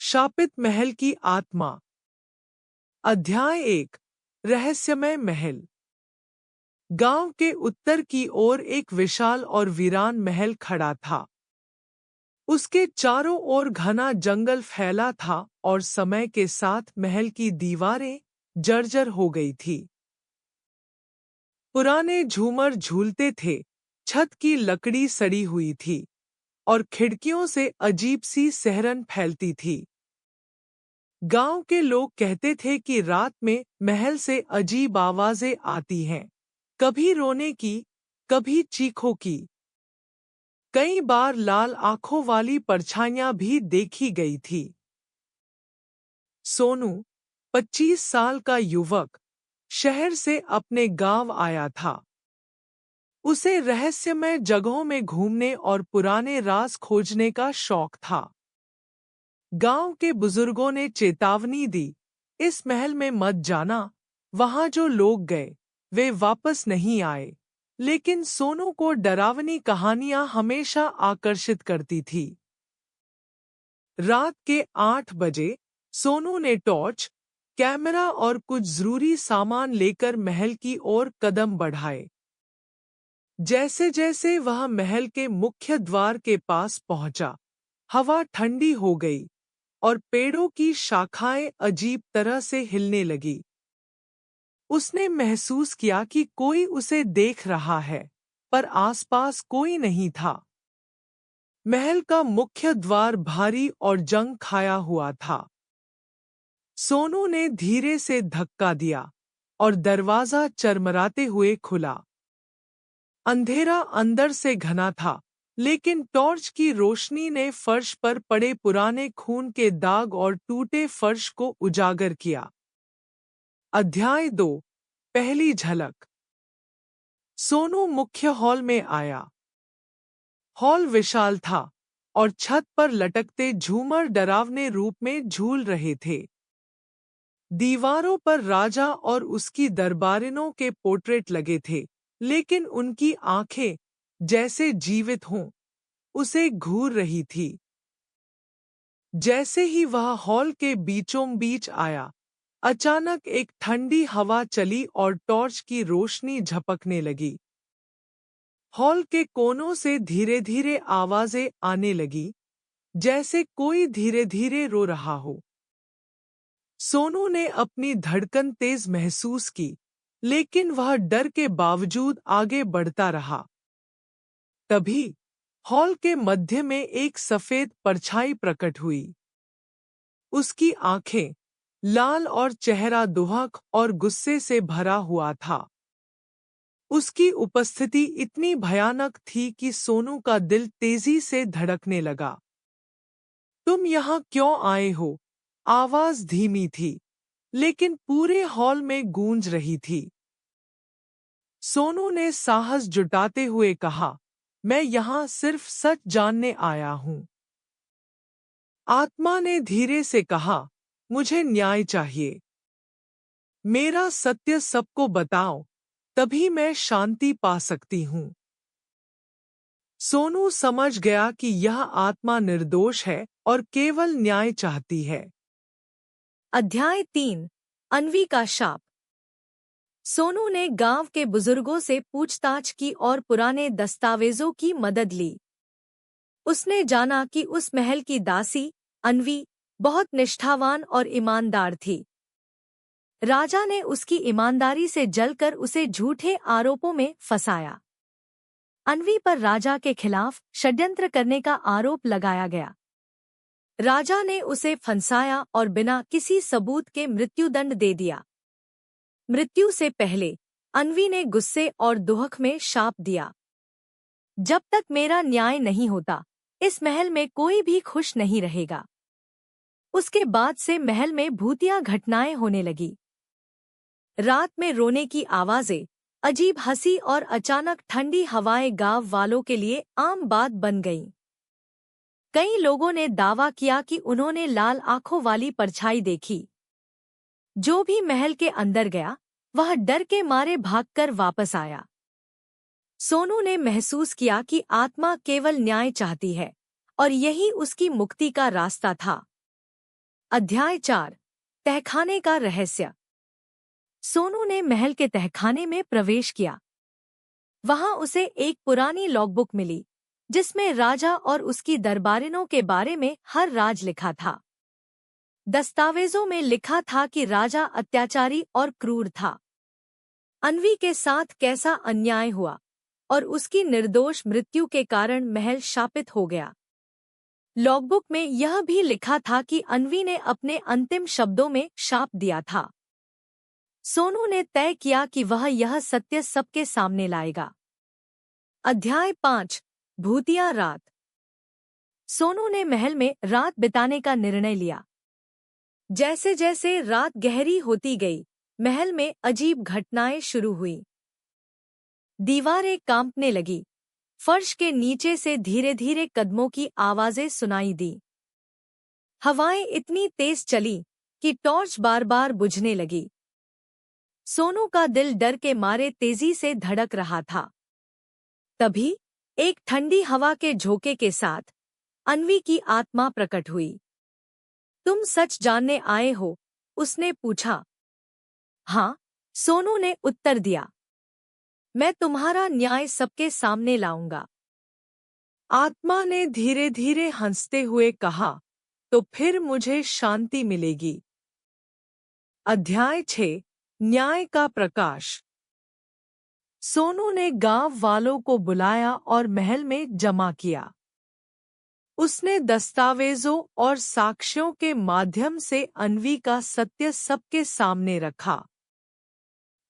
शापित महल की आत्मा। अध्याय 1। रहस्यमय महल। गांव के उत्तर की ओर एक विशाल और वीरान महल खड़ा था। उसके चारों ओर घना जंगल फैला था और समय के साथ महल की दीवारें जर्जर हो गई थी। पुराने झूमर झूलते थे, छत की लकड़ी सड़ी हुई थी और खिड़कियों से अजीब सी सिहरन फैलती थी। गांव के लोग कहते थे कि रात में महल से अजीब आवाजें आती हैं, कभी रोने की, कभी चीखों की। कई बार लाल आंखों वाली परछाइयां भी देखी गई थी। सोनू, 25 साल का युवक, शहर से अपने गांव आया था। उसे रहस्यमय जगहों में घूमने और पुराने राज खोजने का शौक था। गांव के बुजुर्गों ने चेतावनी दी, इस महल में मत जाना, वहां जो लोग गए वे वापस नहीं आए। लेकिन सोनू को डरावनी कहानियां हमेशा आकर्षित करती थी। रात के 8 बजे सोनू ने टॉर्च, कैमरा और कुछ जरूरी सामान लेकर महल की ओर कदम बढ़ाए। जैसे जैसे वह महल के मुख्य द्वार के पास पहुंचा, हवा ठंडी हो गई और पेड़ों की शाखाएं अजीब तरह से हिलने लगी। उसने महसूस किया कि कोई उसे देख रहा है, पर आसपास कोई नहीं था। महल का मुख्य द्वार भारी और जंग खाया हुआ था। सोनू ने धीरे से धक्का दिया और दरवाजा चरमराते हुए खुला। अंधेरा अंदर से घना था, लेकिन टॉर्च की रोशनी ने फर्श पर पड़े पुराने खून के दाग और टूटे फर्श को उजागर किया। अध्याय 2। पहली झलक। सोनू मुख्य हॉल में आया। हॉल विशाल था और छत पर लटकते झूमर डरावने रूप में झूल रहे थे। दीवारों पर राजा और उसकी दरबारिनों के पोर्ट्रेट लगे थे, लेकिन उनकी आंखें जैसे जीवित हों, उसे घूर रही थी। जैसे ही वह हॉल के बीचों बीच आया, अचानक एक ठंडी हवा चली और टॉर्च की रोशनी झपकने लगी। हॉल के कोनों से धीरे धीरे आवाजें आने लगी, जैसे कोई धीरे धीरे रो रहा हो। सोनू ने अपनी धड़कन तेज महसूस की, लेकिन वह डर के बावजूद आगे बढ़ता रहा। तभी हॉल के मध्य में एक सफेद परछाई प्रकट हुई। उसकी आंखें लाल और चेहरा दुहक और गुस्से से भरा हुआ था। उसकी उपस्थिति इतनी भयानक थी कि सोनू का दिल तेजी से धड़कने लगा। तुम यहाँ क्यों आए हो? आवाज धीमी थी, लेकिन पूरे हॉल में गूंज रही थी। सोनू ने साहस जुटाते हुए कहा, मैं यहाँ सिर्फ सच जानने आया हूँ। आत्मा ने धीरे से कहा, मुझे न्याय चाहिए। मेरा सत्य सबको बताओ, तभी मैं शांति पा सकती हूँ। सोनू समझ गया कि यह आत्मा निर्दोष है और केवल न्याय चाहती है। अध्याय 3। अन्वी का शाप। सोनू ने गांव के बुजुर्गों से पूछताछ की और पुराने दस्तावेजों की मदद ली। उसने जाना कि उस महल की दासी, अन्वी, बहुत निष्ठावान और ईमानदार थी। राजा ने उसकी ईमानदारी से जलकर उसे झूठे आरोपों में फंसाया। अन्वी पर राजा के खिलाफ षड्यंत्र करने का आरोप लगाया गया। राजा ने उसे फंसाया और बिना किसी सबूत के मृत्युदंड दे दिया। मृत्यु से पहले अन्वी ने गुस्से और दुहक में शाप दिया, जब तक मेरा न्याय नहीं होता, इस महल में कोई भी खुश नहीं रहेगा। उसके बाद से महल में भूतिया घटनाएं होने लगी। रात में रोने की आवाजें, अजीब हंसी और अचानक ठंडी हवाएं गांव वालों के लिए आम बात बन गईं। कई लोगों ने दावा किया कि उन्होंने लाल आंखों वाली परछाई देखी। जो भी महल के अंदर गया, वह डर के मारे भागकर वापस आया। सोनू ने महसूस किया कि आत्मा केवल न्याय चाहती है और यही उसकी मुक्ति का रास्ता था। अध्याय 4 तहखाने का रहस्य। सोनू ने महल के तहखाने में प्रवेश किया। वहां उसे एक पुरानी लॉगबुक मिली जिसमें राजा और उसकी दरबारिनों के बारे में हर राज लिखा था। दस्तावेजों में लिखा था कि राजा अत्याचारी और क्रूर था। अन्वी के साथ कैसा अन्याय हुआ और उसकी निर्दोष मृत्यु के कारण महल शापित हो गया। लॉगबुक में यह भी लिखा था कि अन्वी ने अपने अंतिम शब्दों में शाप दिया था। सोनू ने तय किया कि वह यह सत्य सबके सामने लाएगा। अध्याय 5 भूतिया रात। सोनू ने महल में रात बिताने का निर्णय लिया। जैसे जैसे रात गहरी होती गई, महल में अजीब घटनाएं शुरू हुई। दीवारें कांपने लगी। फर्श के नीचे से धीरे धीरे कदमों की आवाजें सुनाई दी। हवाएं इतनी तेज चली कि टॉर्च बार बार बुझने लगी। सोनू का दिल डर के मारे तेजी से धड़क रहा था। तभी एक ठंडी हवा के झोंके के साथ अन्वी की आत्मा प्रकट हुई। तुम सच जानने आए हो? उसने पूछा। हाँ, सोनू ने उत्तर दिया। मैं तुम्हारा न्याय सबके सामने लाऊंगा। आत्मा ने धीरे धीरे हंसते हुए कहा, तो फिर मुझे शांति मिलेगी। अध्याय 6 न्याय का प्रकाश। सोनू ने गांव वालों को बुलाया और महल में जमा किया। उसने दस्तावेजों और साक्ष्यों के माध्यम से अन्वी का सत्य सबके सामने रखा।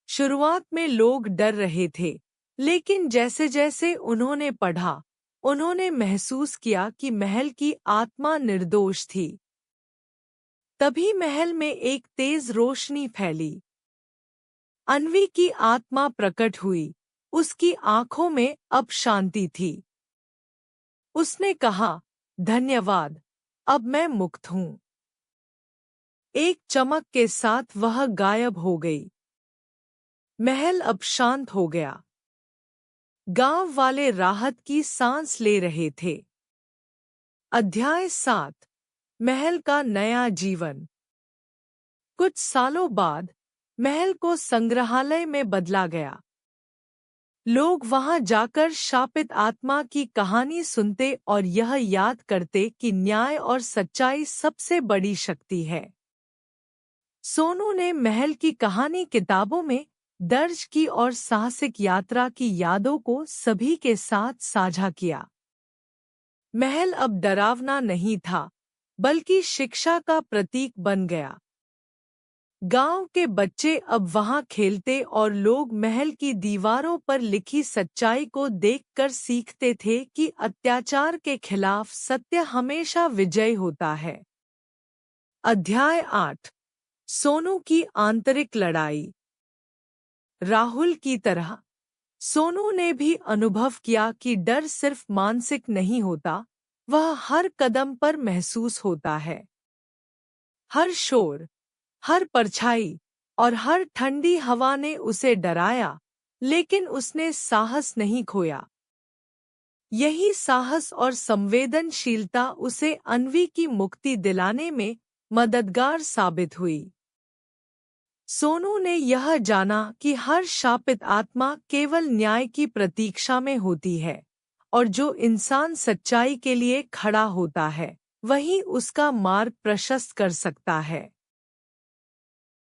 शुरुआत में लोग डर रहे थे, लेकिन जैसे जैसे उन्होंने पढ़ा, उन्होंने महसूस किया कि महल की आत्मा निर्दोष थी। तभी महल में एक तेज रोशनी फैली। अन्वी की आत्मा प्रकट हुई। उसकी आंखों में अब शांति थी। उसने कहा, धन्यवाद, अब मैं मुक्त हूँ। एक चमक के साथ वह गायब हो गई। महल अब शांत हो गया। गांव वाले राहत की सांस ले रहे थे। अध्याय 7 महल का नया जीवन। कुछ सालों बाद महल को संग्रहालय में बदला गया। लोग वहां जाकर शापित आत्मा की कहानी सुनते और यह याद करते कि न्याय और सच्चाई सबसे बड़ी शक्ति है। सोनू ने महल की कहानी किताबों में दर्ज की और साहसिक यात्रा की यादों को सभी के साथ साझा किया। महल अब डरावना नहीं था, बल्कि शिक्षा का प्रतीक बन गया। गांव के बच्चे अब वहां खेलते और लोग महल की दीवारों पर लिखी सच्चाई को देखकर सीखते थे कि अत्याचार के खिलाफ सत्य हमेशा विजय होता है। अध्याय 8 सोनू की आंतरिक लड़ाई। राहुल की तरह सोनू ने भी अनुभव किया कि डर सिर्फ मानसिक नहीं होता, वह हर कदम पर महसूस होता है। हर शोर, हर परछाई और हर ठंडी हवा ने उसे डराया, लेकिन उसने साहस नहीं खोया। यही साहस और संवेदनशीलता उसे अन्वी की मुक्ति दिलाने में मददगार साबित हुई। सोनू ने यह जाना कि हर शापित आत्मा केवल न्याय की प्रतीक्षा में होती है, और जो इंसान सच्चाई के लिए खड़ा होता है, वही उसका मार्ग प्रशस्त कर सकता है।